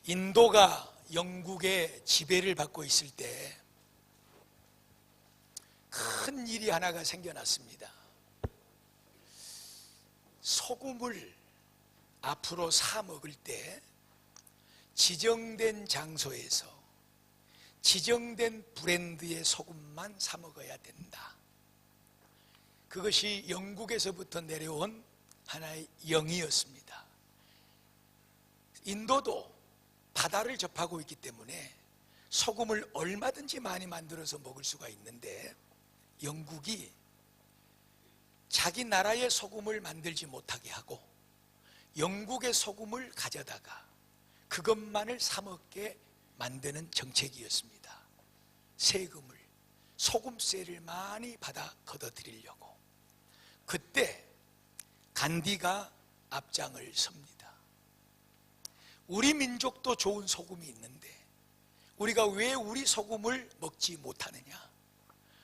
인도가 영국의 지배를 받고 있을 때 큰 일이 하나가 생겨났습니다. 소금을 앞으로 사 먹을 때 지정된 장소에서 지정된 브랜드의 소금만 사 먹어야 된다. 그것이 영국에서부터 내려온 하나의 영이었습니다. 인도도 바다를 접하고 있기 때문에 소금을 얼마든지 많이 만들어서 먹을 수가 있는데, 영국이 자기 나라의 소금을 만들지 못하게 하고 영국의 소금을 가져다가 그것만을 사 먹게 만드는 정책이었습니다. 세금을, 소금세를 많이 받아 걷어들이려고. 그때 간디가 앞장을 섭니다. 우리 민족도 좋은 소금이 있는데 우리가 왜 우리 소금을 먹지 못하느냐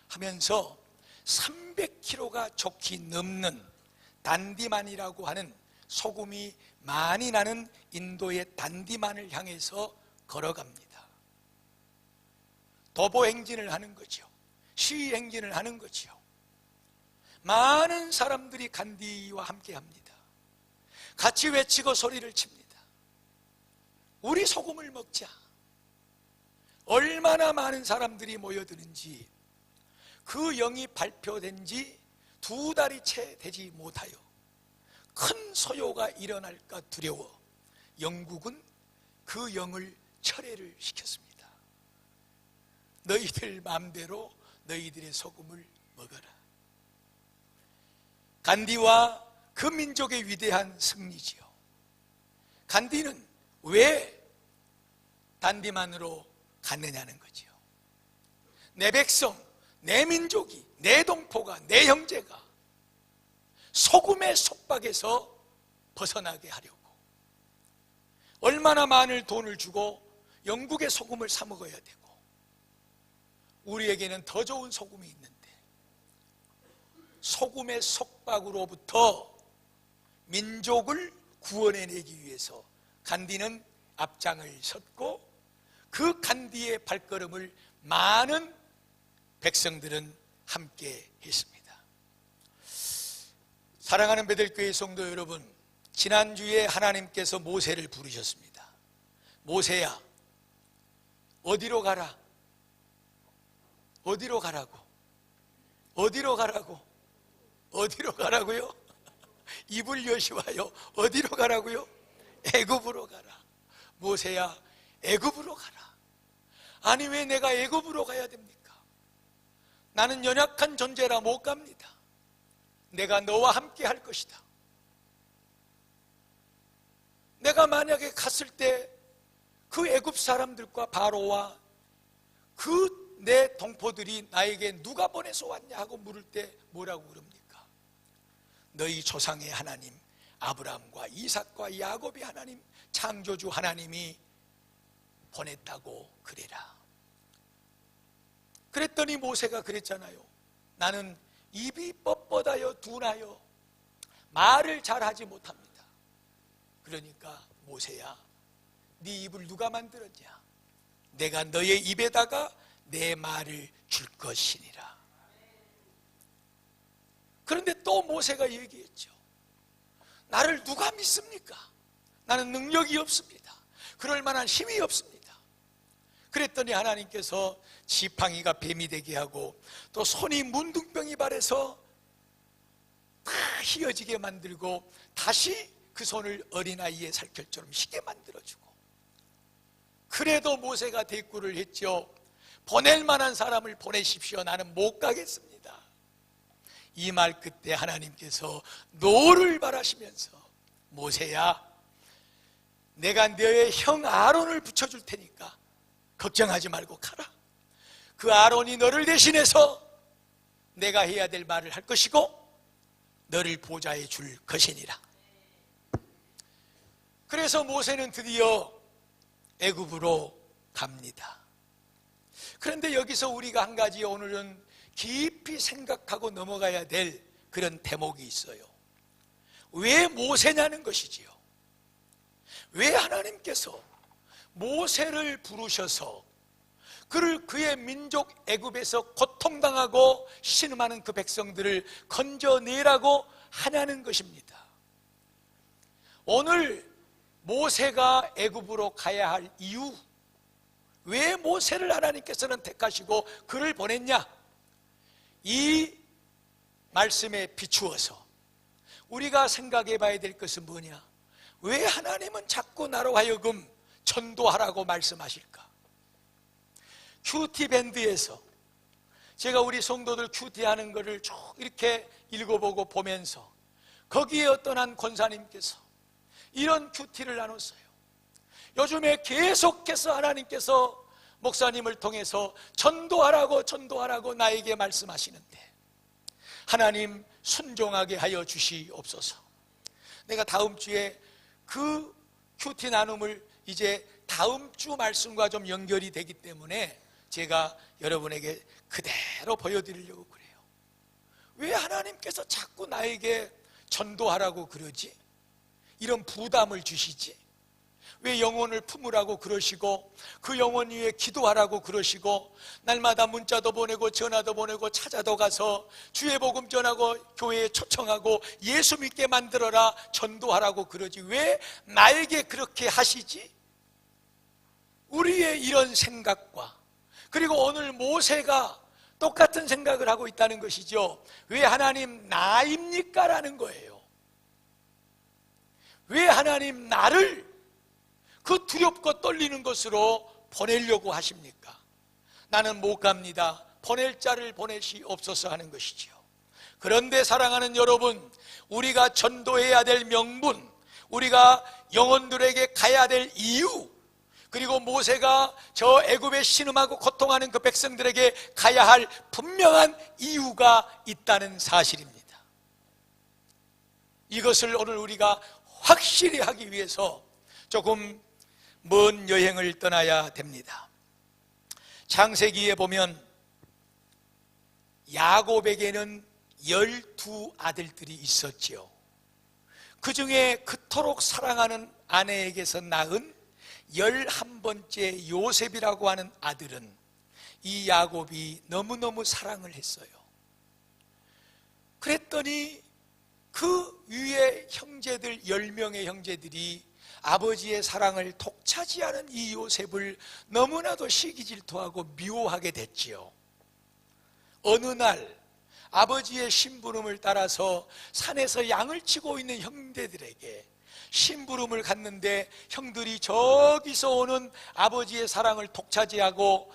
하면서 300kg가 좋게 넘는 단디만이라고 하는 소금이 많이 나는 인도의 단디만을 향해서 걸어갑니다. 도보 행진을 하는 거죠. 시위 행진을 하는 거죠. 많은 사람들이 간디와 함께 합니다. 같이 외치고 소리를 칩니다. 우리 소금을 먹자. 얼마나 많은 사람들이 모여드는지, 그 영이 발표된 지 2달이 채 되지 못하여 큰 소요가 일어날까 두려워 영국은 그 영을 철회를 시켰습니다. 너희들 마음대로 너희들의 소금을 먹어라. 간디와 그 민족의 위대한 승리지요. 간디는 왜 단디만으로 갔느냐는 거죠. 내 백성, 내 민족이, 내 동포가, 내 형제가 소금의 속박에서 벗어나게 하려고 얼마나 많은 돈을 주고 영국의 소금을 사 먹어야 되고, 우리에게는 더 좋은 소금이 있는데 소금의 속박으로부터 민족을 구원해내기 위해서 간디는 앞장을 섰고, 그 간디의 발걸음을 많은 백성들은 함께 했습니다. 사랑하는 베델교회 성도 여러분, 지난주에 하나님께서 모세를 부르셨습니다. 모세야, 어디로 가라? 어디로 가라고? 어디로 가라고? 어디로 가라고요? 입을 여시와요. 어디로 가라고요? 애굽으로 가라. 모세야, 애굽으로 가라. 아니, 왜 내가 애굽으로 가야 됩니까? 나는 연약한 존재라 못 갑니다. 내가 너와 함께 할 것이다. 내가 만약에 갔을 때 그 애굽 사람들과 바로와 그 내 동포들이 나에게 누가 보내서 왔냐 하고 물을 때 뭐라고 그럽니까? 너희 조상의 하나님 아브라함과 이삭과 야곱의 하나님 창조주 하나님이 보냈다고 그래라. 그랬더니 모세가 그랬잖아요. 나는 입이 뻣뻣하여 둔하여 말을 잘하지 못합니다. 그러니까 모세야, 네 입을 누가 만들었냐? 내가 너의 입에다가 내 말을 줄 것이니라. 그런데 또 모세가 얘기했죠. 나를 누가 믿습니까? 나는 능력이 없습니다. 그럴 만한 힘이 없습니다. 그랬더니 하나님께서 지팡이가 뱀이 되게 하고 또 손이 문둥병이 발해서 다 휘어지게 만들고 다시 그 손을 어린아이의 살결처럼 쉽게 만들어주고, 그래도 모세가 대꾸를 했죠. 보낼 만한 사람을 보내십시오. 나는 못 가겠습니다. 이 말 끝에 하나님께서 노를 바라시면서 모세야, 내가 너의 형 아론을 붙여줄 테니까 걱정하지 말고 가라. 그 아론이 너를 대신해서 내가 해야 될 말을 할 것이고 너를 보좌해 줄 것이니라. 그래서 모세는 드디어 애굽으로 갑니다. 그런데 여기서 우리가 한 가지 오늘은 깊이 생각하고 넘어가야 될 그런 대목이 있어요. 왜 모세냐는 것이지요. 왜 하나님께서 모세를 부르셔서 그의 민족 애굽에서 고통당하고 신음하는 그 백성들을 건져내라고 하냐는 것입니다. 오늘 모세가 애굽으로 가야 할 이유, 왜 모세를 하나님께서는 택하시고 그를 보냈냐? 이 말씀에 비추어서 우리가 생각해 봐야 될 것은 뭐냐? 왜 하나님은 자꾸 나로 하여금 전도하라고 말씀하실까? 큐티밴드에서 제가 우리 성도들 큐티하는 것을 쭉 이렇게 읽어보고 보면서 거기에 어떤 한 권사님께서 이런 큐티를 나눴어요. 요즘에 계속해서 하나님께서 목사님을 통해서 전도하라고 나에게 말씀하시는데 하나님 순종하게 하여 주시옵소서. 내가 다음 주에 그 큐티 나눔을 이제 다음 주 말씀과 좀 연결이 되기 때문에 제가 여러분에게 그대로 보여드리려고 그래요. 왜 하나님께서 자꾸 나에게 전도하라고 그러지? 이런 부담을 주시지? 왜 영혼을 품으라고 그러시고 그 영혼 위에 기도하라고 그러시고 날마다 문자도 보내고 전화도 보내고 찾아도 가서 주의 복음 전하고 교회에 초청하고 예수 믿게 만들어라 전도하라고 그러지? 왜 나에게 그렇게 하시지? 우리의 이런 생각과 그리고 오늘 모세가 똑같은 생각을 하고 있다는 것이죠. 왜 하나님 나입니까? 라는 거예요. 왜 하나님 나를 그 두렵고 떨리는 것으로 보내려고 하십니까? 나는 못 갑니다. 보낼 자를 보내시옵소서 하는 것이지요. 그런데 사랑하는 여러분, 우리가 전도해야 될 명분, 우리가 영혼들에게 가야 될 이유, 그리고 모세가 저 애굽에 신음하고 고통하는 그 백성들에게 가야 할 분명한 이유가 있다는 사실입니다. 이것을 오늘 우리가 확실히 하기 위해서 조금 먼 여행을 떠나야 됩니다. 창세기에 보면 야곱에게는 12 아들들이 있었지요. 그 중에 그토록 사랑하는 아내에게서 낳은 11번째 요셉이라고 하는 아들은 이 야곱이 너무너무 사랑을 했어요. 그랬더니 그 위에 형제들 10명의 형제들이 아버지의 사랑을 독차지하는 이 요셉을 너무나도 시기질투하고 미워하게 됐지요. 어느 날 아버지의 심부름을 따라서 산에서 양을 치고 있는 형제들에게 심부름을 갔는데 형들이 저기서 오는 아버지의 사랑을 독차지하고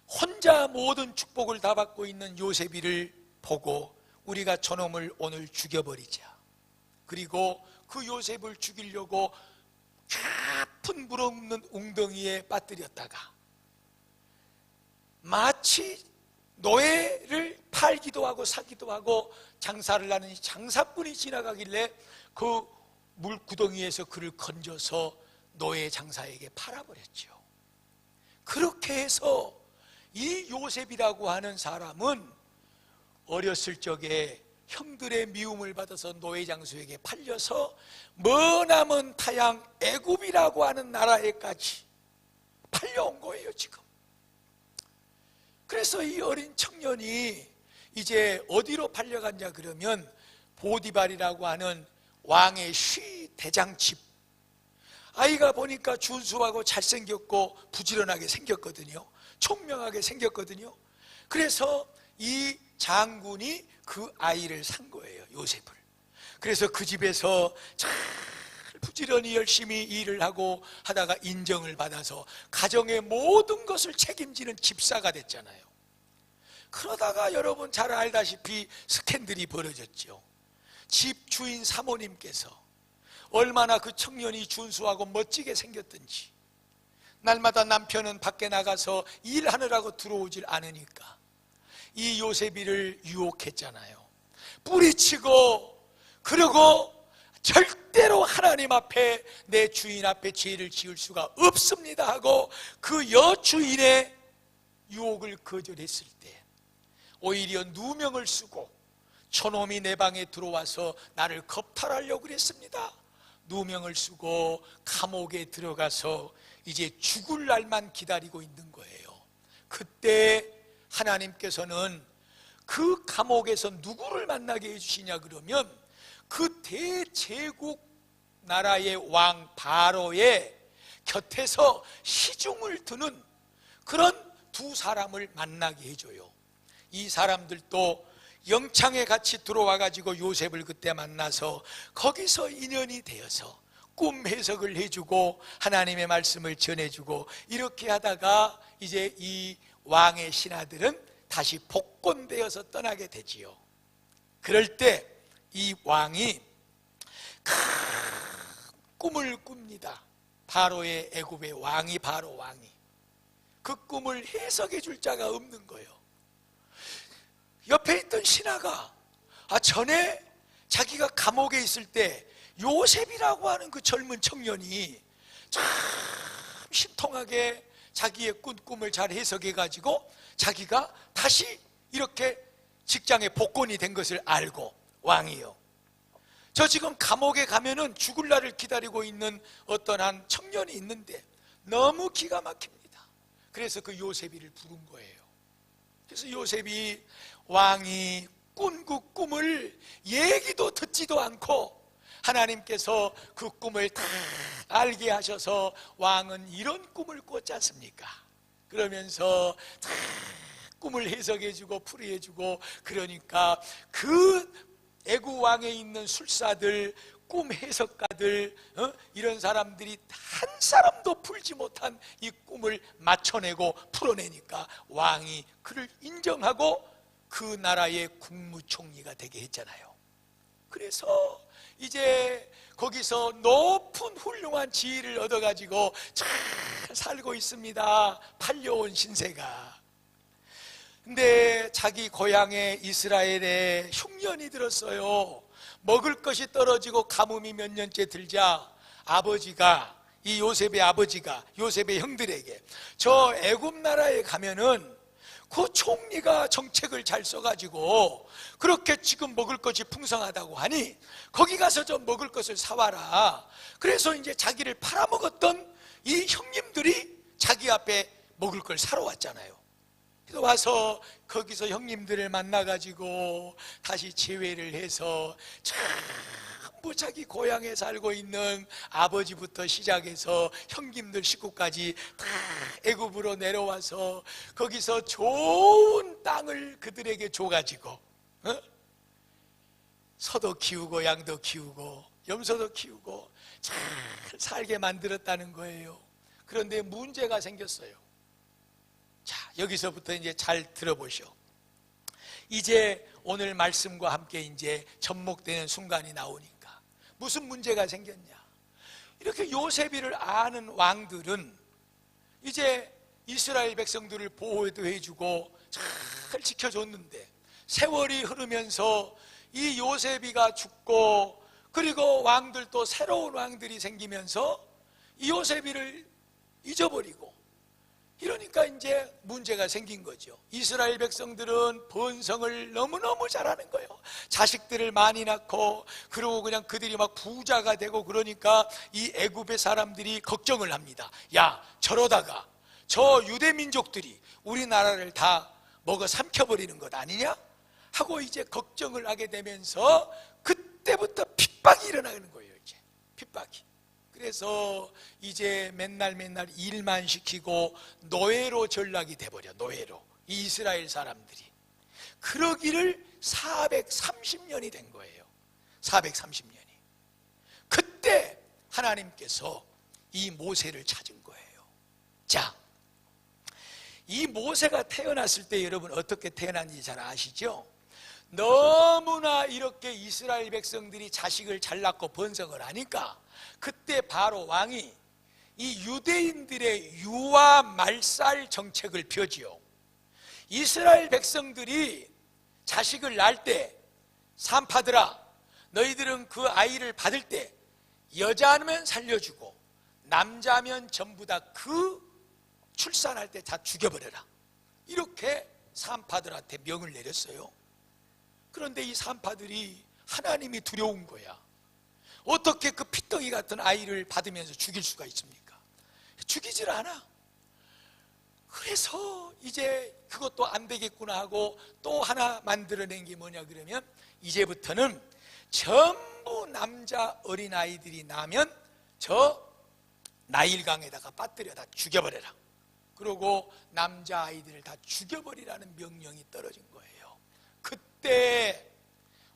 혼자 모든 축복을 다 받고 있는 요셉이를 보고 우리가 저놈을 오늘 죽여버리자. 그리고 그 요셉을 죽이려고 깊은 물 없는 웅덩이에 빠뜨렸다가 마치 노예를 팔기도 하고 사기도 하고 장사를 하는 장사꾼이 지나가길래 그 물구덩이에서 그를 건져서 노예 장사에게 팔아버렸죠. 그렇게 해서 이 요셉이라고 하는 사람은 어렸을 적에 형들의 미움을 받아서 노예 장수에게 팔려서 머나먼 타양 애굽이라고 하는 나라에까지 팔려온 거예요 지금. 그래서 이 어린 청년이 이제 어디로 팔려갔냐 그러면 보디발이라고 하는 왕의 쉬 대장 집. 아이가 보니까 준수하고 잘생겼고 부지런하게 생겼거든요. 총명하게 생겼거든요. 그래서 이 장군이 그 아이를 산 거예요, 요셉을. 그래서 그 집에서 잘 부지런히 열심히 일을 하고 하다가 인정을 받아서 가정의 모든 것을 책임지는 집사가 됐잖아요. 그러다가 여러분 잘 알다시피 스캔들이 벌어졌죠. 집 주인 사모님께서 얼마나 그 청년이 준수하고 멋지게 생겼던지 날마다 남편은 밖에 나가서 일하느라고 들어오질 않으니까 이 요셉이를 유혹했잖아요. 뿌리치고 그러고 절대로 하나님 앞에 내 주인 앞에 죄를 지을 수가 없습니다 하고 그 여주인의 유혹을 거절했을 때 오히려 누명을 쓰고 저놈이 내 방에 들어와서 나를 겁탈하려고 그랬습니다. 누명을 쓰고 감옥에 들어가서 이제 죽을 날만 기다리고 있는 거예요. 그때 하나님께서는 그 감옥에서 누구를 만나게 해주시냐 그러면 그 대제국 나라의 왕 바로의 곁에서 시중을 드는 그런 두 사람을 만나게 해줘요. 이 사람들도 영창에 같이 들어와 가지고 요셉을 그때 만나서 거기서 인연이 되어서 꿈 해석을 해주고 하나님의 말씀을 전해주고 이렇게 하다가 이제 이 왕의 신하들은 다시 복권되어서 떠나게 되지요. 그럴 때 이 왕이 큰 꿈을 꿉니다. 바로의 애굽의 왕이 바로 왕이 그 꿈을 해석해 줄 자가 없는 거예요. 옆에 있던 신하가 전에 자기가 감옥에 있을 때 요셉이라고 하는 그 젊은 청년이 참 신통하게 자기의 꾼 꿈을 잘 해석해 가지고 자기가 다시 이렇게 직장에 복권이 된 것을 알고 왕이요, 저 지금 감옥에 가면은 죽을 날을 기다리고 있는 어떤 한 청년이 있는데 너무 기가 막힙니다. 그래서 그 요셉이를 부른 거예요. 그래서 요셉이 왕이 꾼 그 꿈을 얘기도 듣지도 않고 하나님께서 그 꿈을 다 알게 하셔서 왕은 이런 꿈을 꿨지 않습니까? 그러면서 다 꿈을 해석해주고 풀이해주고, 그러니까 그 애국 왕에 있는 술사들, 꿈 해석가들, 이런 사람들이 한 사람도 풀지 못한 이 꿈을 맞춰내고 풀어내니까 왕이 그를 인정하고 그 나라의 국무총리가 되게 했잖아요. 그래서 이제 거기서 높은 훌륭한 지위를 얻어가지고 잘 살고 있습니다. 팔려온 신세가. 근데 자기 고향에 이스라엘에 흉년이 들었어요. 먹을 것이 떨어지고 가뭄이 몇 년째 들자 아버지가, 이 요셉의 아버지가 요셉의 형들에게 저 애굽 나라에 가면은 그 총리가 정책을 잘 써가지고 그렇게 지금 먹을 것이 풍성하다고 하니 거기 가서 좀 먹을 것을 사와라. 그래서 이제 자기를 팔아먹었던 이 형님들이 자기 앞에 먹을 걸 사러 왔잖아요. 그래서 와서 거기서 형님들을 만나가지고 다시 재회를 해서 전부 자기 고향에 살고 있는 아버지부터 시작해서 형님들 식구까지 다 애굽으로 내려와서 거기서 좋은 땅을 그들에게 줘가지고 소도 키우고 양도 키우고 염소도 키우고 잘 살게 만들었다는 거예요. 그런데 문제가 생겼어요. 자, 여기서부터 이제 잘 들어보시오. 이제 오늘 말씀과 함께 이제 접목되는 순간이 나오니까 무슨 문제가 생겼냐? 이렇게 요셉이를 아는 왕들은 이제 이스라엘 백성들을 보호도 해주고 잘 지켜줬는데 세월이 흐르면서 이 요셉이가 죽고 그리고 왕들도 새로운 왕들이 생기면서 이 요셉이를 잊어버리고, 이러니까 이제 문제가 생긴 거죠. 이스라엘 백성들은 번성을 너무너무 잘하는 거예요. 자식들을 많이 낳고, 그리고 그냥 그들이 막 부자가 되고, 그러니까 이 애굽의 사람들이 걱정을 합니다. 야, 저러다가 저 유대 민족들이 우리나라를 다 먹어 삼켜버리는 것 아니냐? 하고 이제 걱정을 하게 되면서 그때부터 핍박이 일어나는 거예요. 이제 핍박이. 그래서 이제 맨날 일만 시키고 노예로 전락이 돼버려. 노예로, 이 이스라엘 사람들이. 그러기를 430년이 된 거예요. 430년이. 그때 하나님께서 이 모세를 찾은 거예요. 자, 이 모세가 태어났을 때 여러분 어떻게 태어났는지 잘 아시죠? 너무나 이렇게 이스라엘 백성들이 자식을 잘 낳고 번성을 하니까 그때 바로 왕이 이 유대인들의 유아 말살 정책을 펴지요. 이스라엘 백성들이 자식을 낳을 때 산파들아, 너희들은 그 아이를 받을 때 여자면 살려주고 남자면 전부 다 그 출산할 때 다 죽여버려라. 이렇게 산파들한테 명을 내렸어요. 그런데 이 산파들이 하나님이 두려운 거야. 어떻게 그 피덩이 같은 아이를 받으면서 죽일 수가 있습니까? 죽이질 않아. 그래서 이제 그것도 안 되겠구나 하고 또 하나 만들어낸 게 뭐냐 그러면, 이제부터는 전부 남자 어린아이들이 나면 저 나일강에다가 빠뜨려 다 죽여버려라. 그리고 남자아이들을 다 죽여버리라는 명령이 떨어진 거예요. 그때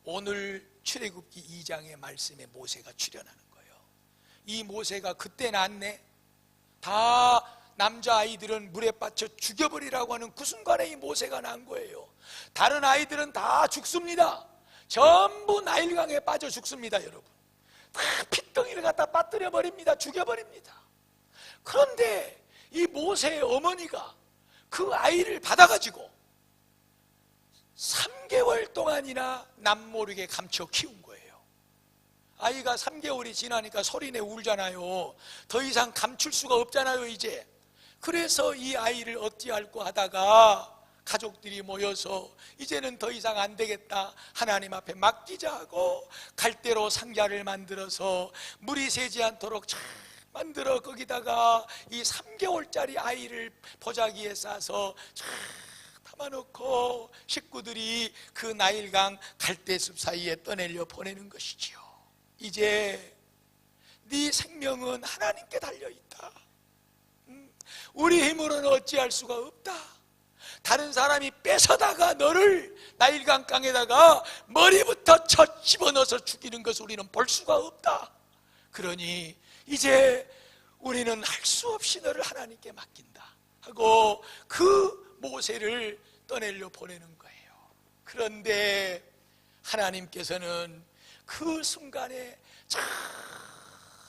오늘 출애굽기 2장의 말씀에 모세가 출현하는 거예요. 이 모세가 그때 났네. 다 남자아이들은 물에 빠져 죽여버리라고 하는 그 순간에 이 모세가 난 거예요. 다른 아이들은 다 죽습니다. 전부 나일강에 빠져 죽습니다. 여러분, 다 핏덩이를 갖다 빠뜨려 버립니다. 죽여버립니다. 그런데 이 모세의 어머니가 그 아이를 받아가지고 3개월 동안이나 남모르게 감춰 키운 거예요. 아이가 3개월이 지나니까 소리내 울잖아요. 더 이상 감출 수가 없잖아요 이제. 그래서 이 아이를 어찌할꼬 하다가 가족들이 모여서 이제는 더 이상 안 되겠다, 하나님 앞에 맡기자 하고 갈대로 상자를 만들어서 물이 새지 않도록 잘 만들어 거기다가 이 3개월짜리 아이를 보자기에 싸서 잘 담아놓고 식구들이 그 나일강 갈대숲 사이에 떠내려 보내는 것이지요. 이제 네 생명은 하나님께 달려있다. 우리 힘으로는 어찌할 수가 없다. 다른 사람이 뺏어다가 너를 나일강 강에다가 머리부터 쳐 집어넣어서 죽이는 것을 우리는 볼 수가 없다. 그러니 이제 우리는 할 수 없이 너를 하나님께 맡긴다 하고 그 모세를 떠내려 보내는 거예요. 그런데 하나님께서는 그 순간에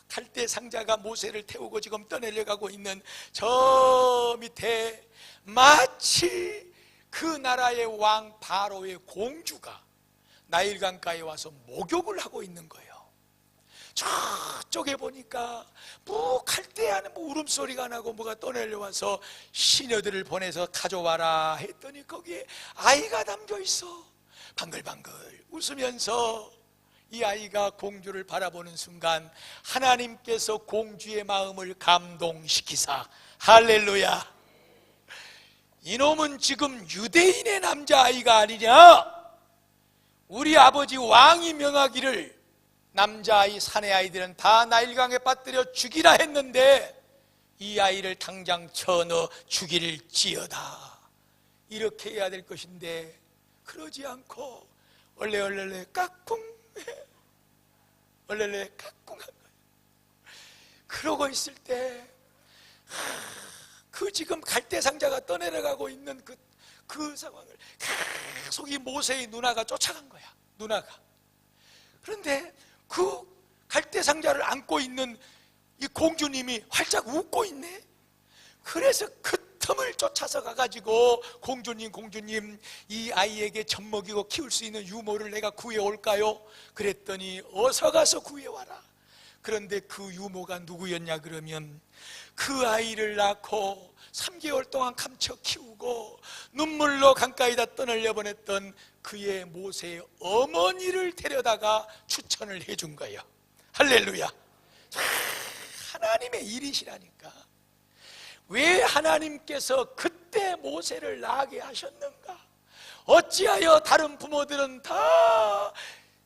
갈대 상자가 모세를 태우고 지금 떠내려 가고 있는 저 밑에 마치 그 나라의 왕 바로의 공주가 나일강가에 와서 목욕을 하고 있는 거예요. 저쪽에 보니까 뭐 갈대하는 뭐 울음소리가 나고 뭐가 떠내려와서 시녀들을 보내서 가져와라 했더니 거기에 아이가 담겨 있어. 방글방글 웃으면서 이 아이가 공주를 바라보는 순간 하나님께서 공주의 마음을 감동시키사, 할렐루야, 이놈은 지금 유대인의 남자아이가 아니냐, 우리 아버지 왕이 명하기를 남자아이 사내아이들은 다 나일강에 빠뜨려 죽이라 했는데 이 아이를 당장 쳐넣어 죽일지어다, 이렇게 해야 될 것인데 그러지 않고 얼레얼레 깍꿍 얼레레 깍꿍한 거예요. 그러고 있을 때 그 지금 갈대상자가 떠내려가고 있는 그 상황을 계속 이 모세의 누나가 쫓아간 거야. 누나가. 그런데 그 갈대상자를 안고 있는 이 공주님이 활짝 웃고 있네. 그래서 그 틈을 쫓아서 가가지고 공주님 이 아이에게 젖먹이고 키울 수 있는 유모를 내가 구해올까요? 그랬더니 어서 가서 구해와라. 그런데 그 유모가 누구였냐 그러면 그 아이를 낳고 3개월 동안 감춰 키우고 눈물로 강가에다 떠날려 보냈던 그의 모세의 어머니를 데려다가 추천을 해준 거예요. 할렐루야. 하나님의 일이시라니까. 왜 하나님께서 그때 모세를 낳게 하셨는가? 어찌하여 다른 부모들은 다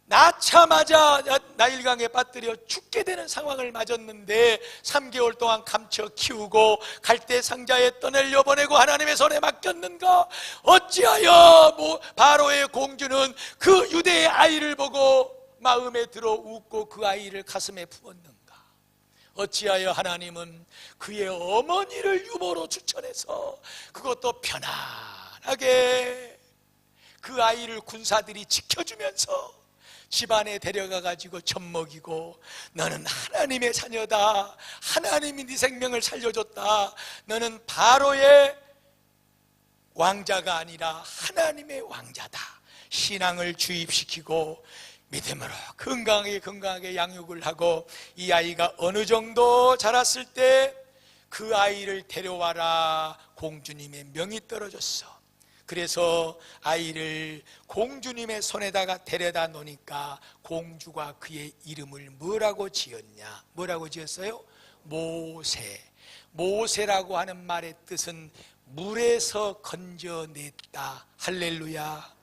낳자마자 나일강에 빠뜨려 죽게 되는 상황을 맞았는데 3개월 동안 감춰 키우고 갈대 상자에 떠내려 보내고 하나님의 손에 맡겼는가? 어찌하여 바로의 공주는 그 유대의 아이를 보고 마음에 들어 웃고 그 아이를 가슴에 품었는가? 어찌하여 하나님은 그의 어머니를 유모로 추천해서 그것도 편안하게 그 아이를 군사들이 지켜주면서 집안에 데려가가지고 젖먹이고, 너는 하나님의 자녀다, 하나님이 네 생명을 살려줬다, 너는 바로의 왕자가 아니라 하나님의 왕자다, 신앙을 주입시키고 믿음으로 건강하게 양육을 하고 이 아이가 어느 정도 자랐을 때 그 아이를 데려와라 공주님의 명이 떨어졌어. 그래서 아이를 공주님의 손에다가 데려다 놓으니까 공주가 그의 이름을 뭐라고 지었냐? 뭐라고 지었어요? 모세. 모세라고 하는 말의 뜻은 물에서 건져냈다. 할렐루야.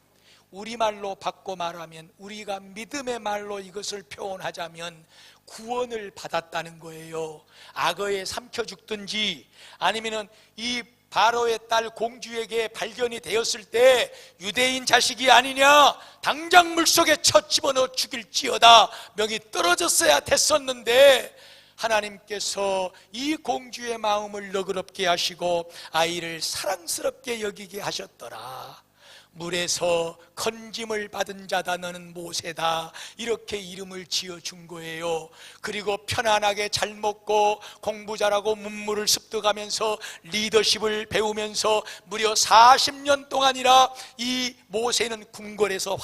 우리말로 바꿔 말하면, 우리가 믿음의 말로 이것을 표현하자면 구원을 받았다는 거예요. 악어에 삼켜 죽든지 아니면은 이 바로의 딸 공주에게 발견이 되었을 때 유대인 자식이 아니냐, 당장 물속에 쳐 집어넣어 죽일지어다 명이 떨어졌어야 됐었는데, 하나님께서 이 공주의 마음을 너그럽게 하시고 아이를 사랑스럽게 여기게 하셨더라. 물에서 건짐을 받은 자다, 너는 모세다, 이렇게 이름을 지어준 거예요. 그리고 편안하게 잘 먹고 공부 잘하고 문물을 습득하면서 리더십을 배우면서 무려 40년 동안이나 이 모세는 궁궐에서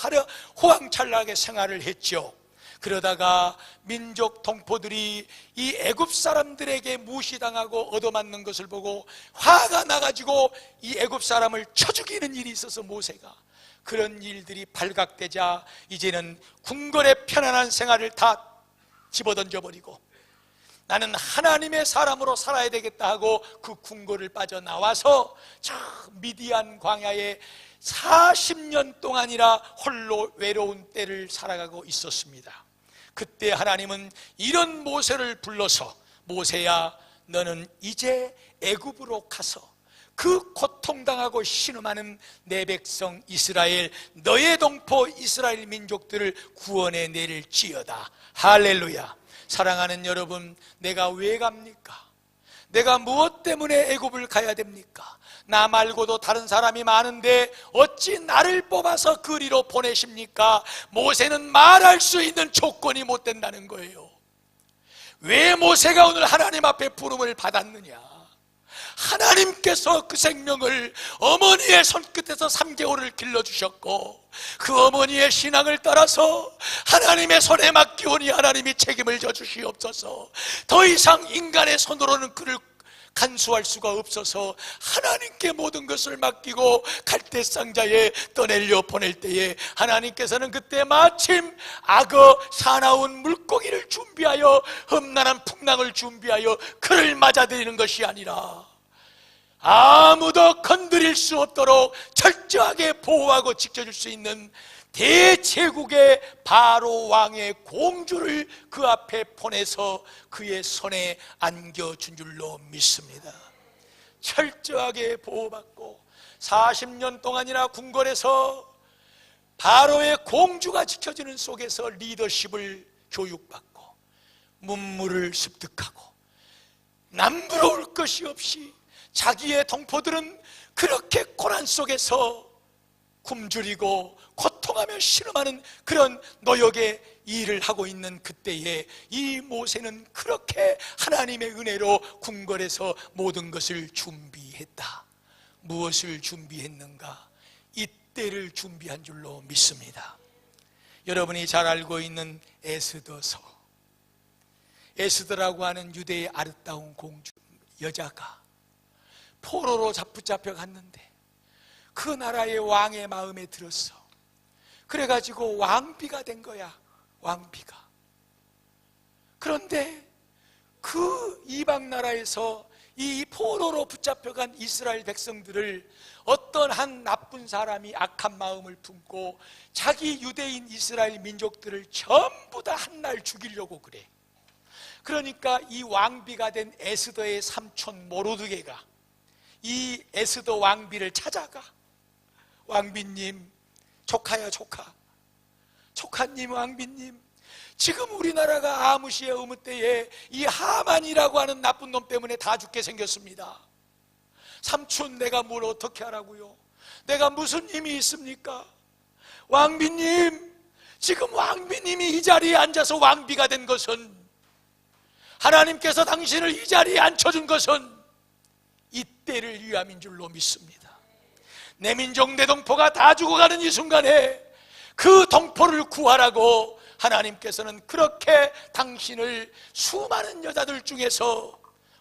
호황찬란하게 생활을 했죠. 그러다가 민족 동포들이 이 애굽 사람들에게 무시당하고 얻어맞는 것을 보고 화가 나가지고 이 애굽 사람을 쳐 죽이는 일이 있어서 모세가, 그런 일들이 발각되자 이제는 궁궐의 편안한 생활을 다 집어던져버리고 나는 하나님의 사람으로 살아야 되겠다 하고 그 궁궐을 빠져나와서 저 미디안 광야에 40년 동안이나 홀로 외로운 때를 살아가고 있었습니다. 그때 하나님은 이런 모세를 불러서, 모세야, 너는 이제 애굽으로 가서 그 고통당하고 신음하는 내 백성 이스라엘, 너의 동포 이스라엘 민족들을 구원해 내릴지어다. 할렐루야. 사랑하는 여러분, 내가 왜 갑니까? 내가 무엇 때문에 애굽을 가야 됩니까? 나 말고도 다른 사람이 많은데 어찌 나를 뽑아서 그리로 보내십니까? 모세는 말할 수 있는 조건이 못 된다는 거예요. 왜 모세가 오늘 하나님 앞에 부름을 받았느냐? 하나님께서 그 생명을 어머니의 손끝에서 3개월을 길러주셨고, 그 어머니의 신앙을 따라서 하나님의 손에 맡기오니 하나님이 책임을 져주시옵소서. 더 이상 인간의 손으로는 그를 간수할 수가 없어서 하나님께 모든 것을 맡기고 갈대상자에 떠내려 보낼 때에 하나님께서는 그때 마침 악어 사나운 물고기를 준비하여 험난한 풍랑을 준비하여 그를 맞아들이는 것이 아니라 아무도 건드릴 수 없도록 철저하게 보호하고 지켜줄 수 있는 대제국의 바로 왕의 공주를 그 앞에 보내서 그의 손에 안겨준 줄로 믿습니다. 철저하게 보호받고 40년 동안이나 궁궐에서 바로의 공주가 지켜주는 속에서 리더십을 교육받고 문물을 습득하고 남부러울 것이 없이 자기의 동포들은 그렇게 고난 속에서 굶주리고 고통하며 신음하는 그런 노역의 일을 하고 있는 그때에 이 모세는 그렇게 하나님의 은혜로 궁궐에서 모든 것을 준비했다. 무엇을 준비했는가? 이때를 준비한 줄로 믿습니다. 여러분이 잘 알고 있는 에스더서, 에스더라고 하는 유대의 아름다운 공주 여자가 포로로 붙잡혀 갔는데 그 나라의 왕의 마음에 들었어. 그래가지고 왕비가 된 거야. 왕비가. 그런데 그 이방 나라에서 이 포로로 붙잡혀간 이스라엘 백성들을 어떤 한 나쁜 사람이 악한 마음을 품고 자기 유대인 이스라엘 민족들을 전부 다 한 날 죽이려고 그래. 그러니까 이 왕비가 된 에스더의 삼촌 모르드게가 이 에스더 왕비를 찾아가. 왕비님, 조카야 조카, 조카님, 왕비님, 지금 우리나라가 아무시의 어느 때에 이 하만이라고 하는 나쁜 놈 때문에 다 죽게 생겼습니다. 삼촌, 내가 뭘 어떻게 하라고요? 내가 무슨 힘이 있습니까? 왕비님, 지금 왕비님이 이 자리에 앉아서 왕비가 된 것은, 하나님께서 당신을 이 자리에 앉혀준 것은 이때를 위함인 줄로 믿습니다. 내 민족 내 동포가 다 죽어가는 이 순간에 그 동포를 구하라고 하나님께서는 그렇게 당신을 수많은 여자들 중에서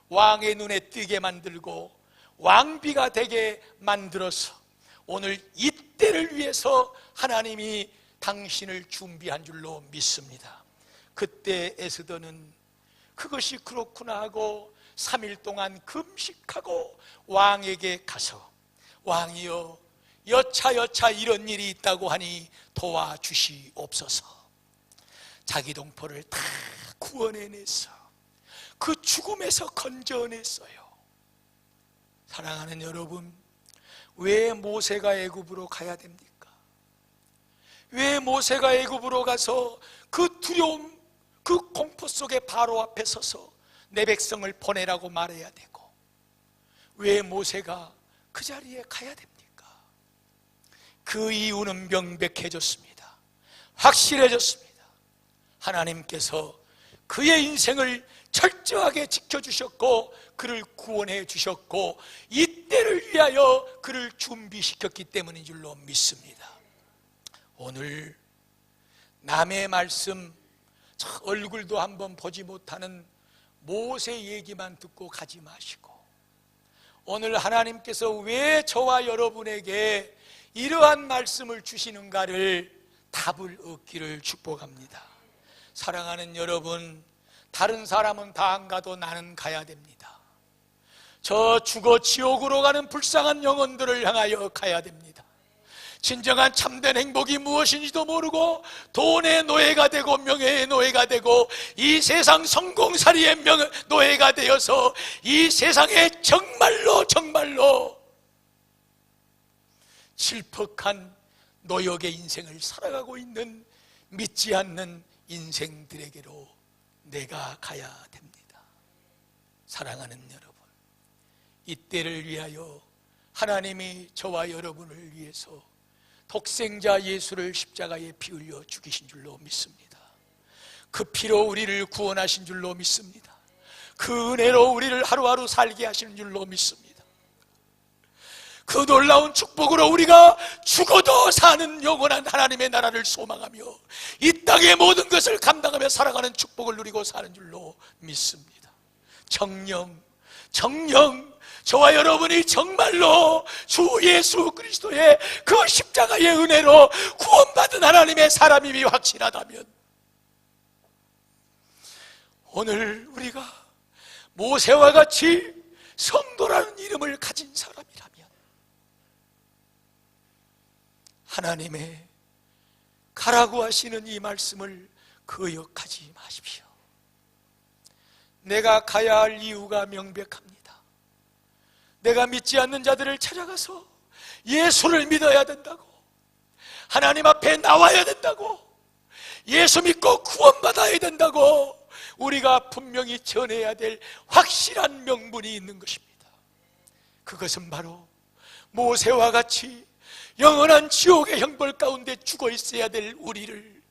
왕의 눈에 띄게 만들고 왕비가 되게 만들어서 오늘 이때를 위해서 하나님이 당신을 준비한 줄로 믿습니다. 그때 에스더는 그것이 그렇구나 하고 3일 동안 금식하고 왕에게 가서 왕이여 여차여차 이런 일이 있다고 하니 도와주시옵소서. 자기 동포를 다 구원해내서 그 죽음에서 건져냈어요. 사랑하는 여러분, 왜 모세가 애굽으로 가야 됩니까? 왜 모세가 애굽으로 가서 그 두려움, 그 공포 속에 바로 앞에 서서 내 백성을 보내라고 말해야 되고, 왜 모세가 그 자리에 가야 됩니까? 그 이유는 명백해졌습니다. 확실해졌습니다. 하나님께서 그의 인생을 철저하게 지켜주셨고 그를 구원해 주셨고 이때를 위하여 그를 준비시켰기 때문인 줄로 믿습니다. 오늘 남의 말씀, 얼굴도 한번 보지 못하는 모세 얘기만 듣고 가지 마시고, 오늘 하나님께서 왜 저와 여러분에게 이러한 말씀을 주시는가를 답을 얻기를 축복합니다. 사랑하는 여러분, 다른 사람은 다 안 가도 나는 가야 됩니다. 저 죽어 지옥으로 가는 불쌍한 영혼들을 향하여 가야 됩니다. 진정한 참된 행복이 무엇인지도 모르고 돈의 노예가 되고 명예의 노예가 되고 이 세상 성공살이의 노예가 되어서 이 세상에 정말로 질퍽한 노역의 인생을 살아가고 있는 믿지 않는 인생들에게로 내가 가야 됩니다. 사랑하는 여러분, 이때를 위하여 하나님이 저와 여러분을 위해서 독생자 예수를 십자가에 피 흘려 죽이신 줄로 믿습니다. 그 피로 우리를 구원하신 줄로 믿습니다. 그 은혜로 우리를 하루하루 살게 하시는 줄로 믿습니다. 그 놀라운 축복으로 우리가 죽어도 사는 영원한 하나님의 나라를 소망하며 이 땅의 모든 것을 감당하며 살아가는 축복을 누리고 사는 줄로 믿습니다. 정녕 저와 여러분이 정말로 주 예수 그리스도의 그 십자가의 은혜로 구원받은 하나님의 사람임이 확실하다면, 오늘 우리가 모세와 같이 성도라는 이름을 가진 사람이라면 하나님의 가라고 하시는 이 말씀을 거역하지 마십시오. 내가 가야 할 이유가 명백합니다. 내가 믿지 않는 자들을 찾아가서 예수를 믿어야 된다고, 하나님 앞에 나와야 된다고, 예수 믿고 구원받아야 된다고 우리가 분명히 전해야 될 확실한 명분이 있는 것입니다. 그것은 바로 모세와 같이 영원한 지옥의 형벌 가운데 죽어 있어야 될 우리를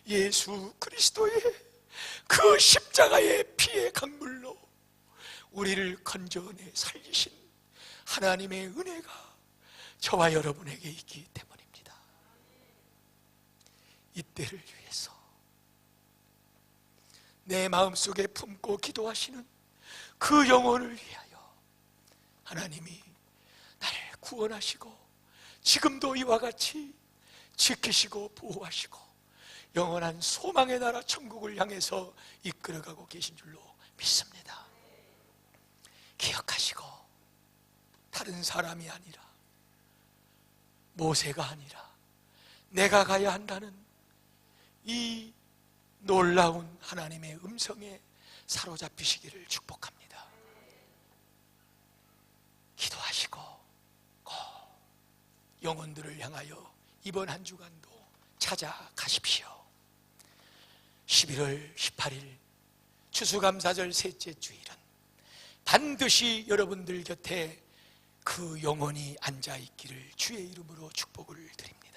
예수 그리스도의 그 십자가의 피의 강물로 우리를 건져내 살리신 하나님의 은혜가 저와 여러분에게 있기 때문입니다. 이때를 위해서 내 마음속에 품고 기도하시는 그 영혼을 위하여 하나님이 나를 구원하시고 지금도 이와 같이 지키시고 보호하시고 영원한 소망의 나라 천국을 향해서 이끌어가고 계신 줄로 믿습니다. 기억하시고 다른 사람이 아니라, 모세가 아니라 내가 가야 한다는 이 놀라운 하나님의 음성에 사로잡히시기를 축복합니다. 기도하시고 꼭 영혼들을 향하여 이번 한 주간도 찾아가십시오. 11월 18일 추수감사절 셋째 주일은 반드시 여러분들 곁에 그 영혼이 앉아있기를 주의 이름으로 축복을 드립니다.